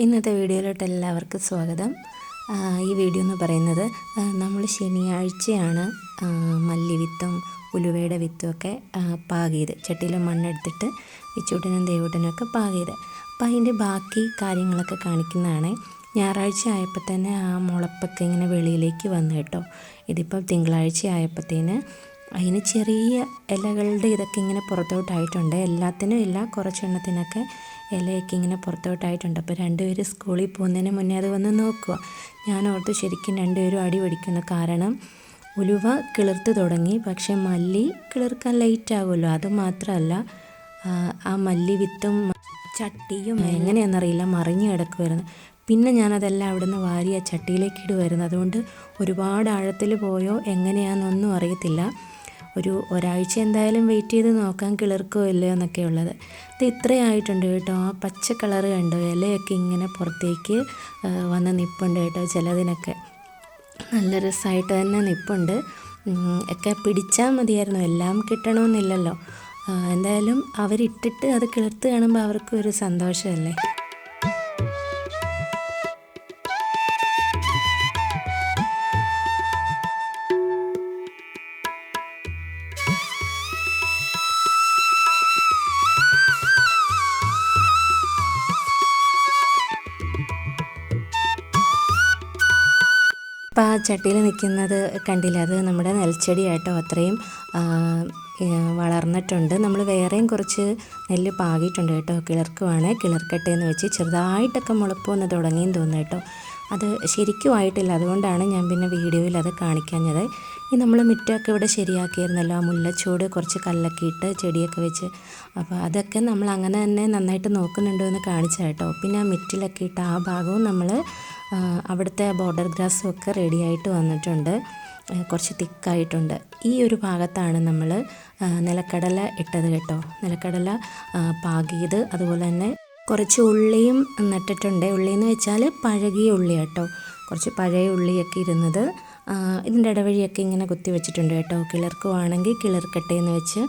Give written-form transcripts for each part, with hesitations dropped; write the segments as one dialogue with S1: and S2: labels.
S1: ഇന്നത്തെ വീഡിയോയിലോട്ട് എല്ലാവർക്കും സ്വാഗതം. ഈ വീഡിയോ എന്ന് പറയുന്നത് നമ്മൾ ശനിയാഴ്ചയാണ് മല്ലിവിത്തും ഉലുവയുടെ വിത്തുമൊക്കെ പാകിയത്. ചട്ടിയിൽ മണ്ണെടുത്തിട്ട് വിച്ചൂട്ടനും ദേവൂട്ടനൊക്കെ പാകിയത്. അപ്പോൾ അതിൻ്റെ ബാക്കി കാര്യങ്ങളൊക്കെ കാണിക്കുന്നതാണ്. ഞായറാഴ്ച ആയപ്പോൾ തന്നെ ആ മുളപ്പൊക്കെ ഇങ്ങനെ വെളിയിലേക്ക് വന്നു കേട്ടോ. ഇതിപ്പോൾ തിങ്കളാഴ്ച ആയപ്പോഴത്തേന് അതിന് ചെറിയ ഇലകളുടെ ഇതൊക്കെ ഇങ്ങനെ പുറത്തോട്ടായിട്ടുണ്ട്. എല്ലാത്തിനും ഇല്ല, കുറച്ചെണ്ണത്തിനൊക്കെ ഇലയൊക്കെ ഇങ്ങനെ പുറത്തോട്ടായിട്ടുണ്ട്. അപ്പോൾ രണ്ടുപേരും സ്കൂളിൽ പോകുന്നതിന് മുന്നേ അത് വന്ന് നോക്കുക. ഞാൻ ഓർത്ത് ശരിക്കും രണ്ടുപേരും അടി പിടിക്കുന്നു. കാരണം ഉലുവ കിളിർത്ത് തുടങ്ങി, പക്ഷേ മല്ലി കിളിർക്കാൻ ലേറ്റ് ആകുമല്ലോ. അതുമാത്രമല്ല, ആ മല്ലി വിത്തും ചട്ടിയും എങ്ങനെയാണെന്നറിയില്ല മറിഞ്ഞു കിടക്കുമായിരുന്നു. പിന്നെ ഞാനതെല്ലാം അവിടെ നിന്ന് വാരി ആ ചട്ടിയിലേക്ക് ഇടുമായിരുന്നു. അതുകൊണ്ട് ഒരുപാട് ആഴത്തിൽ പോയോ എങ്ങനെയാണെന്നൊന്നും അറിയത്തില്ല. ഒരാഴ്ച എന്തായാലും വെയിറ്റ് ചെയ്ത് നോക്കാം കിളിർക്കോ ഇല്ലയോ എന്നൊക്കെ ഉള്ളത്. ഇത് ഇത്രയായിട്ടുണ്ട് കേട്ടോ. ആ പച്ച കളറ് കണ്ടോ, ഇലയൊക്കെ ഇങ്ങനെ പുറത്തേക്ക് വന്ന് നിൽപ്പുണ്ട് കേട്ടോ. ചിലതിനൊക്കെ നല്ല രസമായിട്ട് തന്നെ നിൽപ്പുണ്ട്. ഒക്കെ പിടിച്ചാൽ മതിയായിരുന്നു, എല്ലാം കിട്ടണമെന്നില്ലല്ലോ. എന്തായാലും അവരിട്ടിട്ട് അത് കിളിർത്ത് കാണുമ്പോൾ അവർക്കും ഒരു സന്തോഷമല്ലേ. അപ്പോൾ ആ ചട്ടിയിൽ നിൽക്കുന്നത് കണ്ടില്ല, അത് നമ്മുടെ നെൽച്ചെടിയായിട്ടോ. അത്രയും വളർന്നിട്ടുണ്ട്. നമ്മൾ വേറെയും കുറച്ച് നെല്ല് പാകിയിട്ടുണ്ട് കേട്ടോ. കിളിർക്കുവാണ്, കിളിർക്കട്ടെ എന്ന് വെച്ച് ചെറുതായിട്ടൊക്കെ മുളപ്പ് വന്ന് തുടങ്ങിയെന്ന് തോന്നുന്നു കേട്ടോ. അത് ശരിക്കും ആയിട്ടില്ല, അതുകൊണ്ടാണ് ഞാൻ പിന്നെ വീഡിയോയിൽ അത് കാണിക്കാഞ്ഞത്. ഈ നമ്മൾ മുറ്റമൊക്കെ ഇവിടെ ശരിയാക്കിയിരുന്നല്ലോ, ആ മുല്ലച്ചൂട് കുറച്ച് കല്ലൊക്കെ ഇട്ട് ചെടിയൊക്കെ വെച്ച്. അപ്പോൾ അതൊക്കെ നമ്മൾ അങ്ങനെ തന്നെ നന്നായിട്ട് നോക്കുന്നുണ്ടോ എന്ന് കാണിച്ച കേട്ടോ. പിന്നെ ആ മിറ്റിലൊക്കെ ഇട്ട് ആ ഭാഗവും നമ്മൾ അവിടുത്തെ ബോർഡർ ഗ്രാസും ഒക്കെ റെഡിയായിട്ട് വന്നിട്ടുണ്ട്, കുറച്ച് തിക്കായിട്ടുണ്ട്. ഈ ഒരു ഭാഗത്താണ് നമ്മൾ നിലക്കടല ഇട്ടത് കേട്ടോ. നിലക്കടല പാകിയത്. അതുപോലെ തന്നെ കുറച്ച് ഉള്ളിയും നട്ടിട്ടുണ്ട്. ഉള്ളിയെന്ന് വെച്ചാൽ പഴകിയ ഉള്ളി കേട്ടോ. കുറച്ച് പഴയ ഉള്ളിയൊക്കെ ഇരുന്നത് ഇതിൻ്റെ ഇടവഴിയൊക്കെ ഇങ്ങനെ കുത്തി വെച്ചിട്ടുണ്ട് കേട്ടോ. കിളിർക്കുവാണെങ്കിൽ കിളിർക്കട്ടെ എന്ന് വെച്ച്.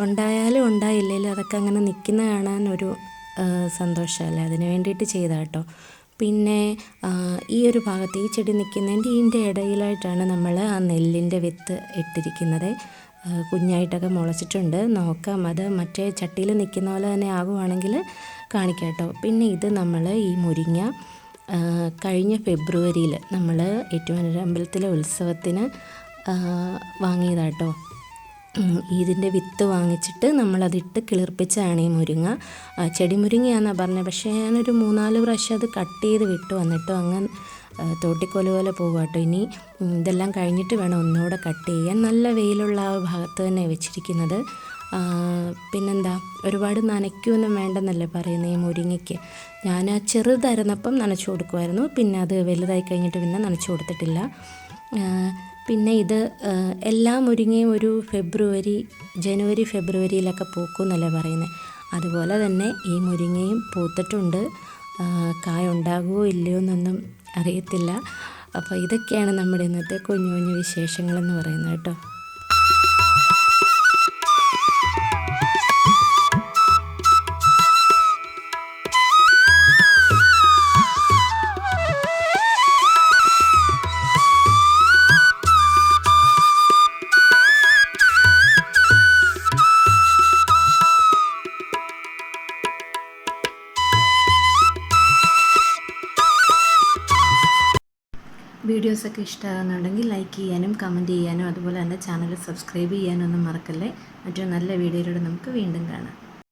S1: ഉണ്ടായാലും ഉണ്ടായില്ലെങ്കിലും അതൊക്കെ അങ്ങനെ നിൽക്കുന്ന കാണാൻ ഒരു സന്തോഷമല്ലേ, അതിന് വേണ്ടിയിട്ട് ചെയ്താൽ കേട്ടോ. പിന്നെ ഈ ഒരു ഭാഗത്ത് ഈ ചെടി നിൽക്കുന്നതിൻ്റെ ഇതിൻ്റെ ഇടയിലായിട്ടാണ് നമ്മൾ ആ നെല്ലിൻ്റെ വിത്ത് ഇട്ടിരിക്കുന്നത്. കുഞ്ഞായിട്ടൊക്കെ മുളച്ചിട്ടുണ്ട്. നോക്കാം, അത് മറ്റേ ചട്ടിയിൽ നിൽക്കുന്ന പോലെ തന്നെ ആകുവാണെങ്കിൽ കാണിക്കാം കേട്ടോ. പിന്നെ ഇത് നമ്മൾ ഈ മുരിങ്ങ കഴിഞ്ഞ ഫെബ്രുവരിയിൽ നമ്മൾ ഏറ്റുമാനൂരമ്പലത്തിലെ ഉത്സവത്തിന് വാങ്ങിയതാട്ടോ. ഇതിൻ്റെ വിത്ത് വാങ്ങിച്ചിട്ട് നമ്മളതിട്ട് കിളിർപ്പിച്ചാണ് ഈ മുരിങ്ങ. ചെടി മുരിങ്ങയാണെന്നാണ് പറഞ്ഞത്. പക്ഷേ ഞാനൊരു 3-4 പ്രാവശ്യം അത് കട്ട് ചെയ്ത് വിട്ട് വന്നിട്ടോ അങ്ങ് തോട്ടിക്കോല് പോലെ പോകുക കേട്ടോ. ഇനി ഇതെല്ലാം കഴിഞ്ഞിട്ട് വേണം ഒന്നുകൂടെ കട്ട് ചെയ്യാൻ. നല്ല വെയിലുള്ള ആ ഭാഗത്ത് തന്നെ വെച്ചിരിക്കുന്നത്. പിന്നെന്താ, ഒരുപാട് നനയ്ക്കൊന്നും വേണ്ടെന്നല്ലേ പറയുന്നത് ഈ മുരിങ്ങയ്ക്ക്. ഞാൻ ആ ചെറുതായിരുന്നപ്പം നനച്ചു കൊടുക്കുമായിരുന്നു. പിന്നെ അത് വലുതായി കഴിഞ്ഞിട്ട് പിന്നെ നനച്ചു കൊടുത്തിട്ടില്ല. പിന്നെ ഇത് എല്ലാ മുരിങ്ങയും ഒരു ജനുവരി ഫെബ്രുവരിയിലൊക്കെ പൂക്കും എന്നല്ലേ പറയുന്നത്. അതുപോലെ തന്നെ ഈ മുരിങ്ങയും പൂത്തിട്ടുണ്ട്. കായ ഉണ്ടാകുമോ ഇല്ലയോ എന്നൊന്നും അറിയത്തില്ല. അപ്പോൾ ഇതൊക്കെയാണ് നമ്മുടെ ഇന്നത്തെ കുഞ്ഞു കുഞ്ഞു വിശേഷങ്ങളെന്ന് പറയുന്നത് കേട്ടോ. വീഡിയോസൊക്കെ ഇഷ്ടമാകുന്നുണ്ടെങ്കിൽ ലൈക്ക് ചെയ്യാനും കമൻറ്റ് ചെയ്യാനും അതുപോലെ തന്നെ ചാനൽ സബ്സ്ക്രൈബ് ചെയ്യാനും ഒന്നും മറക്കല്ലേ. മറ്റൊരു നല്ല വീഡിയോയിലൂടെ നമുക്ക് വീണ്ടും കാണാം.